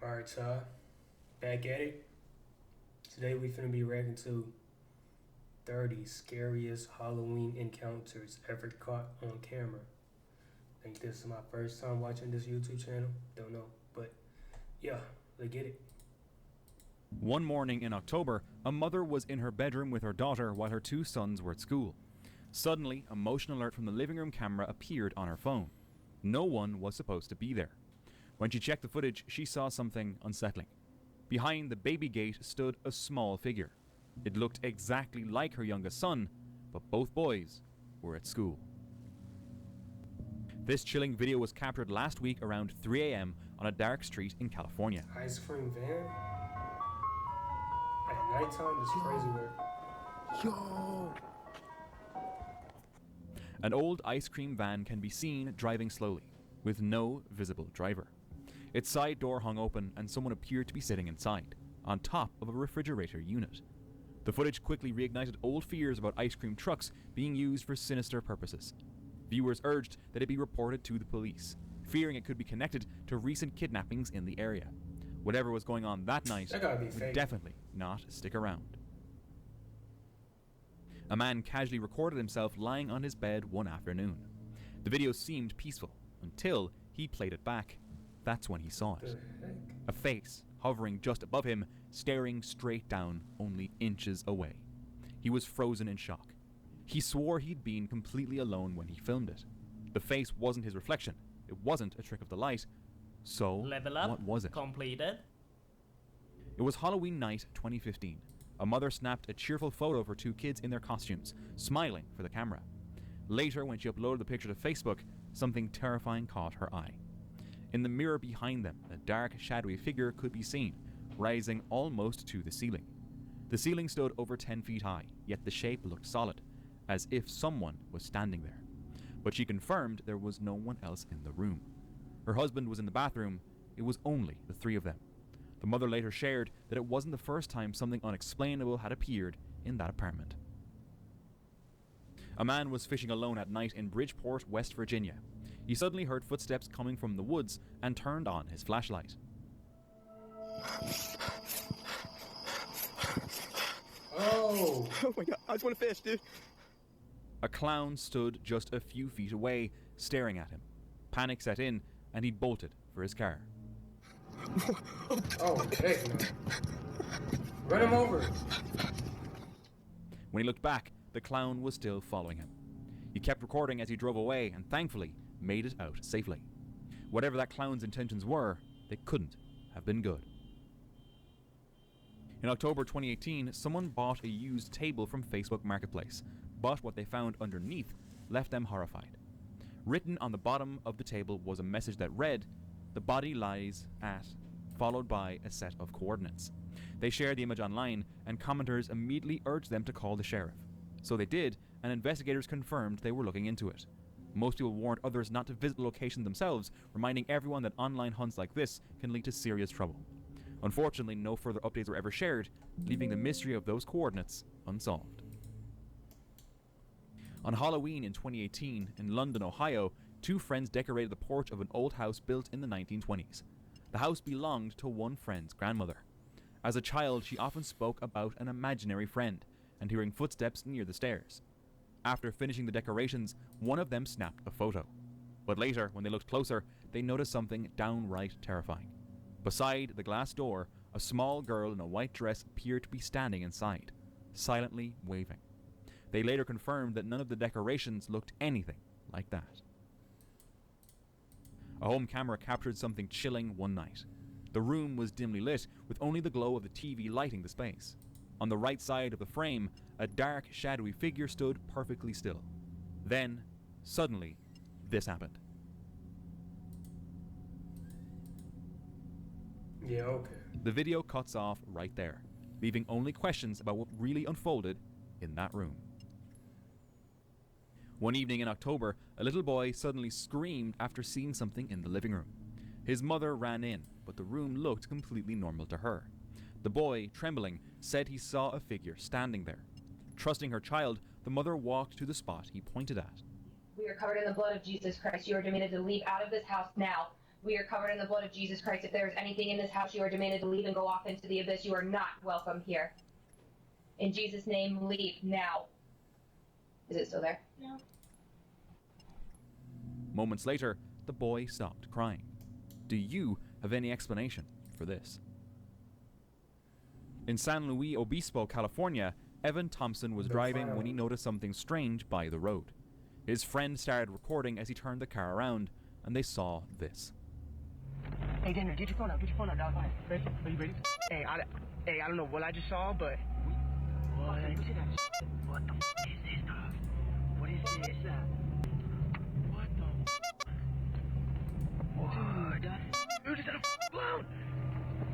Alright, y'all. Back at it. Today we finna be reacting to 30 scariest Halloween encounters ever caught on camera. I think this is my first time watching this YouTube channel. Don't know. But yeah, let's get it. One morning in October, a mother was in her bedroom with her daughter while her two sons were at school. Suddenly, a motion alert from the living room camera appeared on her phone. No one was supposed to be there. When she checked the footage, she saw something unsettling. Behind the baby gate stood a small figure. It looked exactly like her youngest son, but both boys were at school. This chilling video was captured last week around 3 a.m. on a dark street in California. Ice cream van? At nighttime is crazy work. Yo! An old ice cream van can be seen driving slowly, with no visible driver. Its side door hung open and someone appeared to be sitting inside, on top of a refrigerator unit. The footage quickly reignited old fears about ice cream trucks being used for sinister purposes. Viewers urged that it be reported to the police, fearing it could be connected to recent kidnappings in the area. Whatever was going on that night would definitely not stick around. A man casually recorded himself lying on his bed one afternoon. The video seemed peaceful until he played it back. That's when he saw it. A face hovering just above him, staring straight down only inches away. He was frozen in shock. He swore he'd been completely alone when he filmed it. The face wasn't his reflection. It wasn't a trick of the light. So, Level up, what was it? completed. It was Halloween night 2015. A mother snapped a cheerful photo of her two kids in their costumes, smiling for the camera. Later, when she uploaded the picture to Facebook, something terrifying caught her eye. In the mirror behind them, a dark, shadowy figure could be seen, rising almost to the ceiling. The ceiling stood over 10 feet high, yet the shape looked solid, as if someone was standing there. But she confirmed there was no one else in the room. Her husband was in the bathroom. It was only the three of them. The mother later shared that it wasn't the first time something unexplainable had appeared in that apartment. A man was fishing alone at night in Bridgeport, West Virginia. He suddenly heard footsteps coming from the woods and turned on his flashlight. Oh! Oh my god, I just want to fish, dude. A clown stood just a few feet away, staring at him. Panic set in, and he bolted for his car. Oh, heck no. Run him over! When he looked back, the clown was still following him. He kept recording as he drove away and thankfully made it out safely. Whatever that clown's intentions were, they couldn't have been good. In October 2018, someone bought a used table from Facebook Marketplace, but what they found underneath left them horrified. Written on the bottom of the table was a message that read, "The body lies at," followed by a set of coordinates. They shared the image online, and commenters immediately urged them to call the sheriff. So they did, and investigators confirmed they were looking into it. Most people warned others not to visit the location themselves, reminding everyone that online hunts like this can lead to serious trouble. Unfortunately, no further updates were ever shared, leaving the mystery of those coordinates unsolved. On Halloween in 2018, in London, Ohio, two friends decorated the porch of an old house built in the 1920s. The house belonged to one friend's grandmother. As a child, she often spoke about an imaginary friend and hearing footsteps near the stairs. After finishing the decorations, one of them snapped a photo. But later, when they looked closer, they noticed something downright terrifying. Beside the glass door, a small girl in a white dress appeared to be standing inside, silently waving. They later confirmed that none of the decorations looked anything like that. A home camera captured something chilling one night. The room was dimly lit, with only the glow of the TV lighting the space. On the right side of the frame, a dark, shadowy figure stood perfectly still. Then, suddenly, this happened. Yeah, okay. The video cuts off right there, leaving only questions about what really unfolded in that room. One evening in October, a little boy suddenly screamed after seeing something in the living room. His mother ran in, but the room looked completely normal to her. The boy, trembling, said he saw a figure standing there. Trusting her child, the mother walked to the spot he pointed at. We are covered in the blood of Jesus Christ. You are demanded to leave out of this house now. We are covered in the blood of Jesus Christ. If there is anything in this house, you are demanded to leave and go off into the abyss. You are not welcome here. In Jesus' name, leave now. Is it still there? No. Moments later, the boy stopped crying. Do you have any explanation for this? In San Luis Obispo, California, Evan Thompson was driving when he noticed something strange by the road. His friend started recording as he turned the car around, and they saw this. Hey, Daniel, get your phone out. Get your phone out, dog. Ready? Are you ready? Hey, I don't know what I just saw, but... What? What the f*** is this, dog? What is this? What the f***? What? Dude, is that a f***ing clown?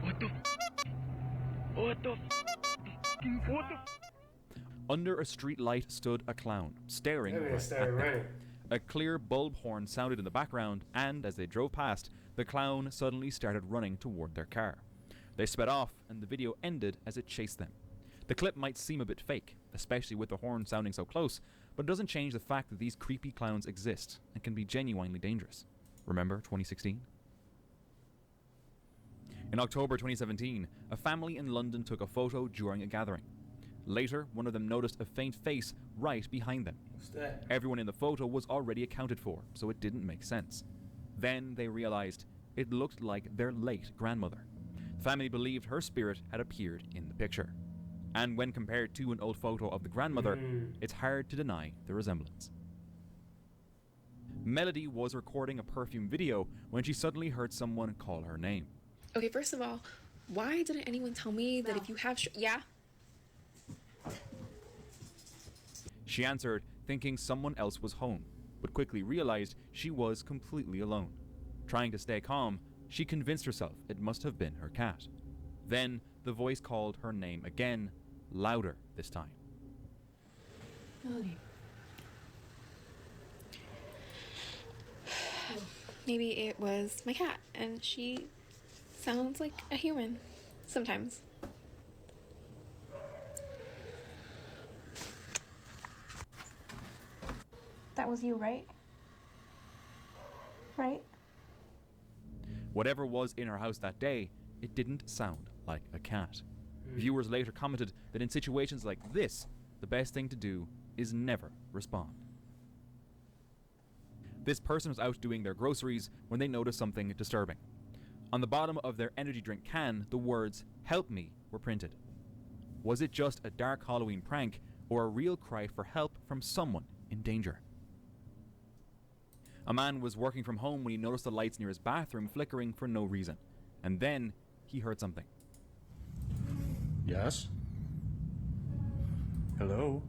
What the f***? What the f***? What the f***? Under a street light stood a clown, staring right at them. A clear bulb horn sounded in the background, and as they drove past, the clown suddenly started running toward their car. They sped off, and the video ended as it chased them. The clip might seem a bit fake, especially with the horn sounding so close, but it doesn't change the fact that these creepy clowns exist and can be genuinely dangerous. Remember 2016? In October 2017, a family in London took a photo during a gathering. Later, one of them noticed a faint face right behind them. What's that? Everyone in the photo was already accounted for, so it didn't make sense. Then they realized it looked like their late grandmother. The family believed her spirit had appeared in the picture. And when compared to an old photo of the grandmother, it's hard to deny the resemblance. Melody was recording a perfume video when she suddenly heard someone call her name. Okay, first of all, why didn't anyone tell me that if you have yeah? She answered, thinking someone else was home, but quickly realized she was completely alone. Trying to stay calm, she convinced herself it must have been her cat. Then the voice called her name again, louder this time. Melody. Maybe it was my cat, and she sounds like a human sometimes. That was you, right? Right? Whatever was in her house that day, it didn't sound like a cat. Viewers later commented that in situations like this, the best thing to do is never respond. This person was out doing their groceries when they noticed something disturbing. On the bottom of their energy drink can, the words, "Help me," were printed. Was it just a dark Halloween prank, or a real cry for help from someone in danger? A man was working from home when he noticed the lights near his bathroom flickering for no reason. And then he heard something. Yes? Hello?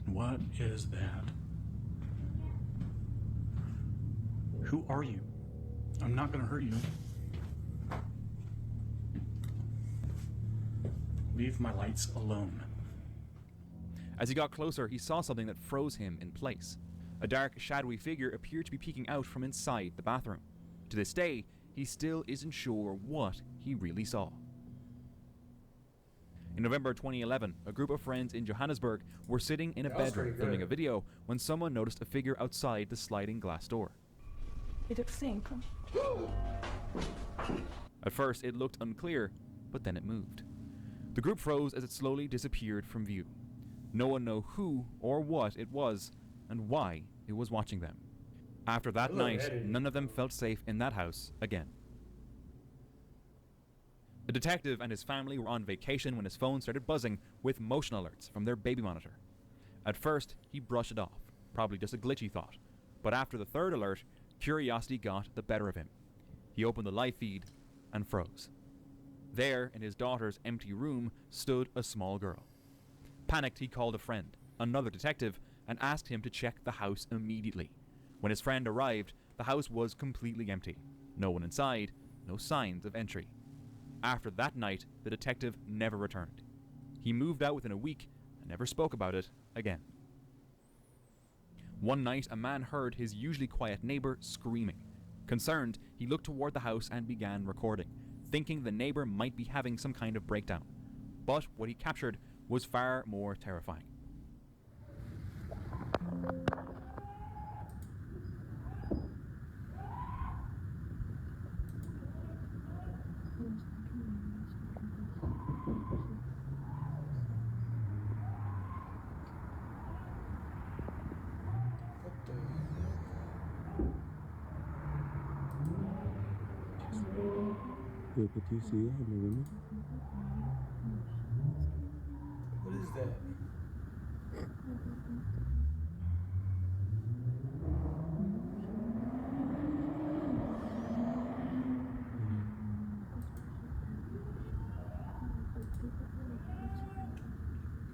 What is that? Who are you? I'm not gonna hurt you. Leave my lights alone. As he got closer, he saw something that froze him in place. A dark, shadowy figure appeared to be peeking out from inside the bathroom. To this day, he still isn't sure what he really saw. In November 2011, a group of friends in Johannesburg were sitting in a bedroom filming a video when someone noticed a figure outside the sliding glass door. It looks sink. At first, it looked unclear, but then it moved. The group froze as it slowly disappeared from view. No one knew who or what it was and why it was watching them. After that night, none of them felt safe in that house again. A detective and his family were on vacation when his phone started buzzing with motion alerts from their baby monitor. At first, he brushed it off, probably just a glitchy thought. But after the third alert, curiosity got the better of him. He opened the live feed and froze. There, in his daughter's empty room, stood a small girl. Panicked, he called a friend, another detective, and asked him to check the house immediately. When his friend arrived, the house was completely empty. No one inside, no signs of entry. After that night, the detective never returned. He moved out within a week and never spoke about it again. One night, a man heard his usually quiet neighbor screaming. Concerned, he looked toward the house and began recording, thinking the neighbor might be having some kind of breakdown. But what he captured was far more terrifying. Yeah, but do you see that in the window? What is that?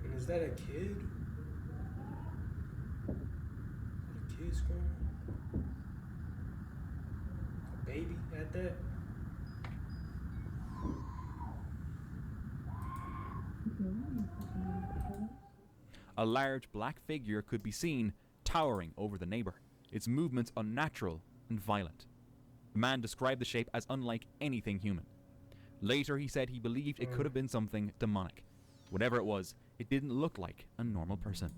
And is that a kid? A kid screaming? A baby at that? A large black figure could be seen towering over the neighbor, its movements unnatural and violent. The man described the shape as unlike anything human. Later, he said he believed it could have been something demonic. Whatever it was, it didn't look like a normal person.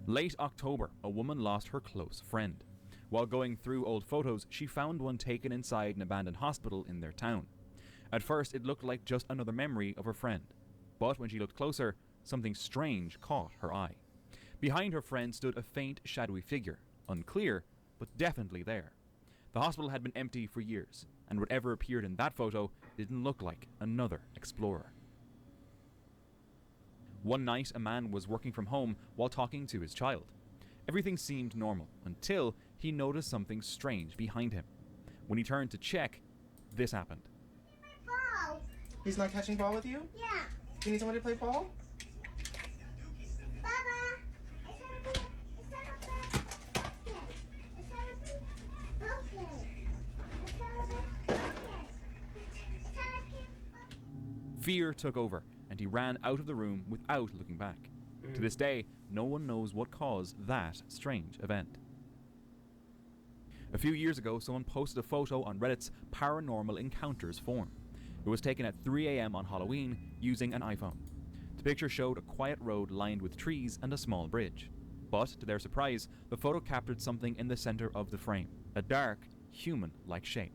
Late October, a woman lost her close friend. While going through old photos, she found one taken inside an abandoned hospital in their town. At first, it looked like just another memory of her friend. But when she looked closer, something strange caught her eye. Behind her friend stood a faint, shadowy figure, unclear, but definitely there. The hospital had been empty for years, and whatever appeared in that photo didn't look like another explorer. One night, a man was working from home while talking to his child. Everything seemed normal until he noticed something strange behind him. When he turned to check, this happened. Ball. He's not catching ball with you? Yeah. You need somebody to play ball? Fear took over, and he ran out of the room without looking back. To this day, no one knows what caused that strange event. A few years ago, someone posted a photo on Reddit's Paranormal Encounters forum. It was taken at 3 a.m. on Halloween using an iPhone. The picture showed a quiet road lined with trees and a small bridge. But, to their surprise, the photo captured something in the center of the frame, a dark, human-like shape.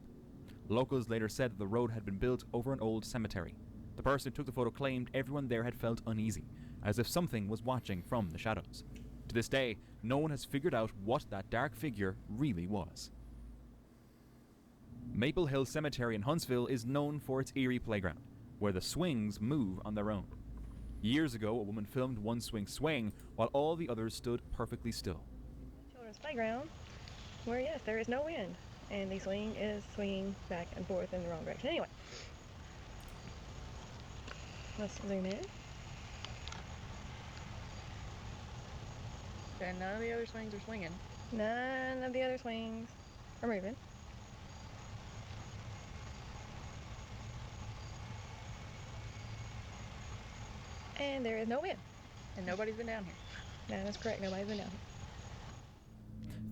Locals later said that the road had been built over an old cemetery. The person who took the photo claimed everyone there had felt uneasy, as if something was watching from the shadows. To this day, no one has figured out what that dark figure really was. Maple Hill Cemetery in Huntsville is known for its eerie playground, where the swings move on their own. Years ago, a woman filmed one swing swaying while all the others stood perfectly still. Children's playground, where yes, there is no wind, and the swing is swinging back and forth in the wrong direction. Anyway, let's zoom in. And none of the other swings are swinging. None of the other swings are moving. And there is no wind. And nobody's been down here. That is correct, nobody's been down here.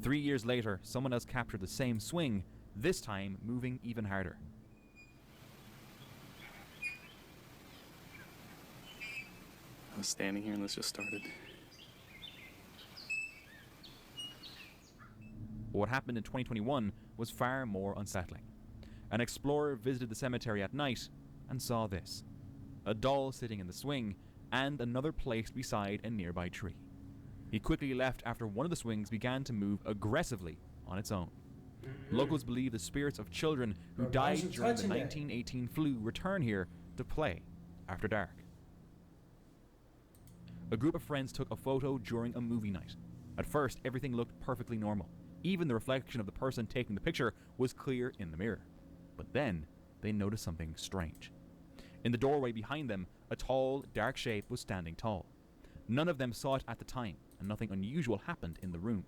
3 years later, someone else captured the same swing, this time moving even harder. I was standing here and this just started. But what happened in 2021 was far more unsettling. An explorer visited the cemetery at night and saw this: a doll sitting in the swing and another placed beside a nearby tree. He quickly left after one of the swings began to move aggressively on its own. Locals believe the spirits of children who died during the 1918 flu return here to play after dark. A group of friends took a photo during a movie night. At first, everything looked perfectly normal. Even the reflection of the person taking the picture was clear in the mirror. But then, they noticed something strange. In the doorway behind them, a tall, dark shape was standing tall. None of them saw it at the time, and nothing unusual happened in the room.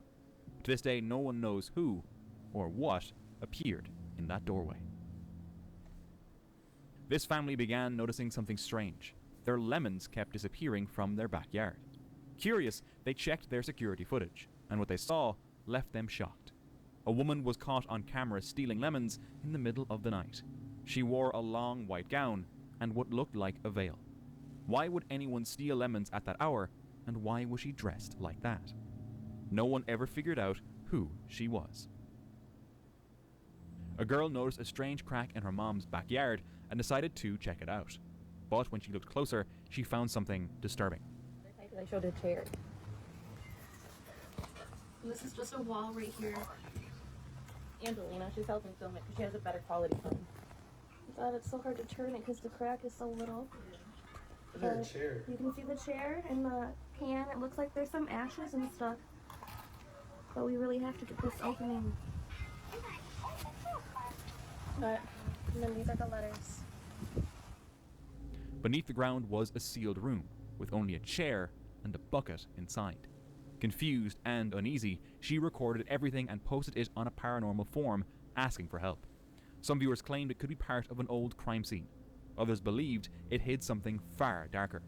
To this day, no one knows who or what appeared in that doorway. This family began noticing something strange. Their lemons kept disappearing from their backyard. Curious, they checked their security footage, and what they saw left them shocked. A woman was caught on camera stealing lemons in the middle of the night. She wore a long white gown and what looked like a veil. Why would anyone steal lemons at that hour, and why was she dressed like that? No one ever figured out who she was. A girl noticed a strange crack in her mom's backyard and decided to check it out. But when she looked closer, she found something disturbing. They showed a chair. This is just a wall right here. Angelina, she's helping film it because she has a better quality phone. God, it's so hard to turn it because the crack is so little. Is there a chair? You can see the chair and the pan. It looks like there's some ashes and stuff. But we really have to get this opening. But, and then these are the letters. Beneath the ground was a sealed room, with only a chair and a bucket inside. Confused and uneasy, she recorded everything and posted it on a paranormal forum, asking for help. Some viewers claimed it could be part of an old crime scene. Others believed it hid something far darker.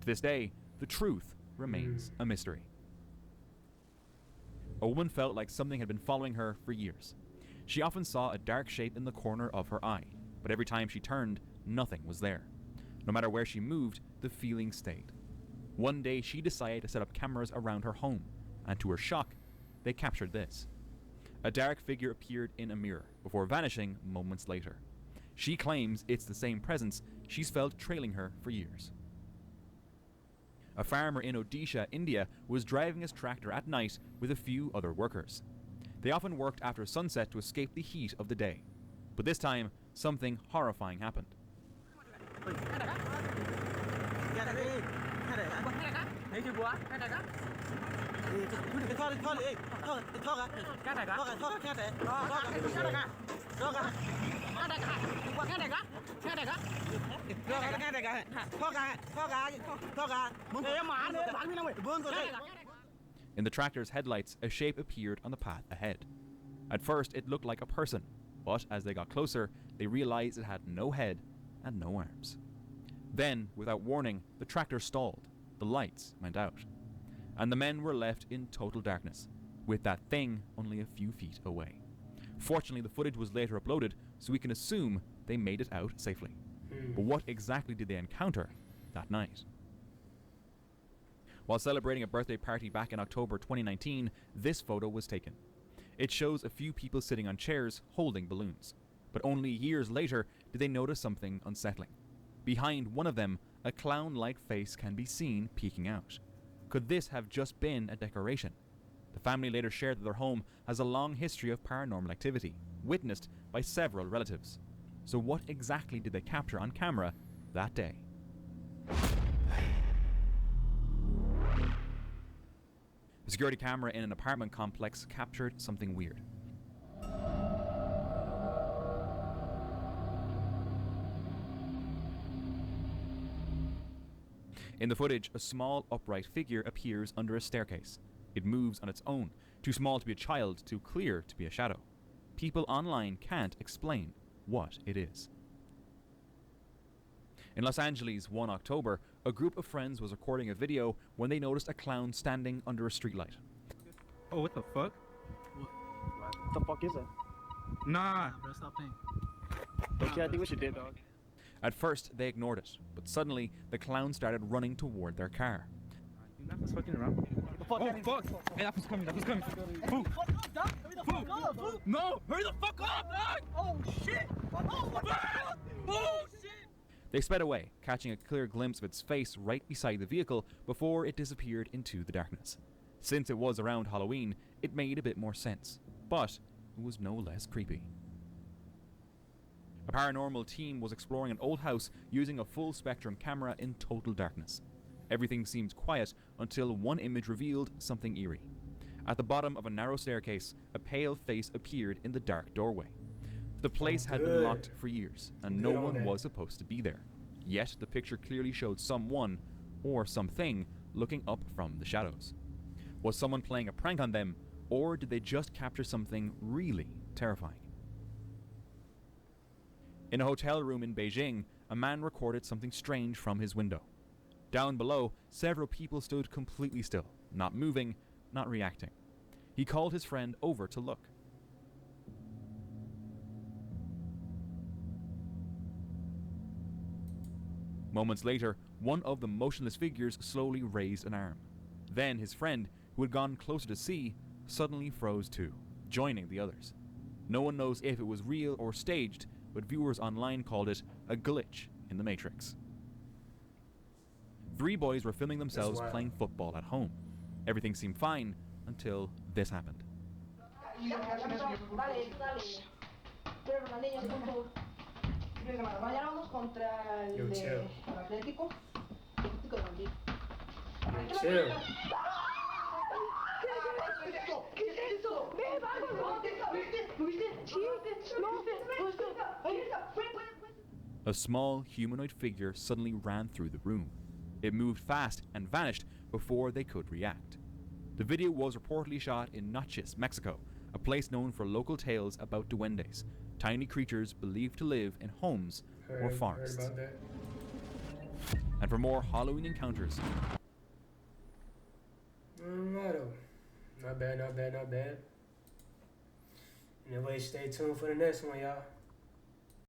To this day, the truth remains a mystery. A woman felt like something had been following her for years. She often saw a dark shape in the corner of her eye, but every time she turned, nothing was there. No matter where she moved, the feeling stayed. One day, she decided to set up cameras around her home, and to her shock, they captured this. A dark figure appeared in a mirror, before vanishing moments later. She claims it's the same presence she's felt trailing her for years. A farmer in Odisha, India, was driving his tractor at night with a few other workers. They often worked after sunset to escape the heat of the day. But this time, something horrifying happened. In the tractor's headlights, a shape appeared on the path ahead. At first, it looked like a person, but as they got closer, they realized it had no head and no arms. Then, without warning, the tractor stalled, the lights went out, and the men were left in total darkness, with that thing only a few feet away. Fortunately, the footage was later uploaded, so we can assume they made it out safely. But what exactly did they encounter that night? While celebrating a birthday party back in October 2019, this photo was taken. It shows a few people sitting on chairs holding balloons. But only years later did they notice something unsettling. Behind one of them, a clown-like face can be seen peeking out. Could this have just been a decoration? The family later shared that their home has a long history of paranormal activity, witnessed by several relatives. So what exactly did they capture on camera that day? A security camera in an apartment complex captured something weird. In the footage, a small upright figure appears under a staircase. It moves on its own, too small to be a child, too clear to be a shadow. People online can't explain what it is. In Los Angeles, one October, a group of friends was recording a video when they noticed a clown standing under a streetlight. Oh, what the fuck? What the fuck is it? Nah. Bro, stop playing. Okay, I think we should dip, dog. At first, they ignored it, but suddenly, the clown started running toward their car. That was fucking around. Oh, fuck! Hey, that was coming, that was coming. Move! Move! No! Hurry the fuck up, dog! Oh, shit! Oh, shit! They sped away, catching a clear glimpse of its face right beside the vehicle before it disappeared into the darkness. Since it was around Halloween, it made a bit more sense, but it was no less creepy. A paranormal team was exploring an old house using a full-spectrum camera in total darkness. Everything seemed quiet until one image revealed something eerie. At the bottom of a narrow staircase, a pale face appeared in the dark doorway. The place had been locked for years, and no one was supposed to be there. Yet the picture clearly showed someone, or something, looking up from the shadows. Was someone playing a prank on them, or did they just capture something really terrifying? In a hotel room in Beijing, a man recorded something strange from his window. Down below, several people stood completely still, not moving, not reacting. He called his friend over to look. Moments later, one of the motionless figures slowly raised an arm. Then his friend, who had gone closer to see, suddenly froze too, joining the others. No one knows if it was real or staged, but viewers online called it a glitch in the Matrix. 3 boys were filming themselves playing football at home. Everything seemed fine until this happened. Mañana vamos contra Yo, el chill. Atlético. Yo, chill. ¿Qué es eso? ¡Ve, vamos! ¿Lo viste? Sí, no, ahí está. A small humanoid figure suddenly ran through the room. It moved fast and vanished before they could react. The video was reportedly shot in Natchez, Mexico, a place known for local tales about duendes, tiny creatures believed to live in homes or Heard forests. about that. And for more Halloween encounters, Righto. Not bad, not bad, not bad. Anyway, stay tuned for the next one, y'all.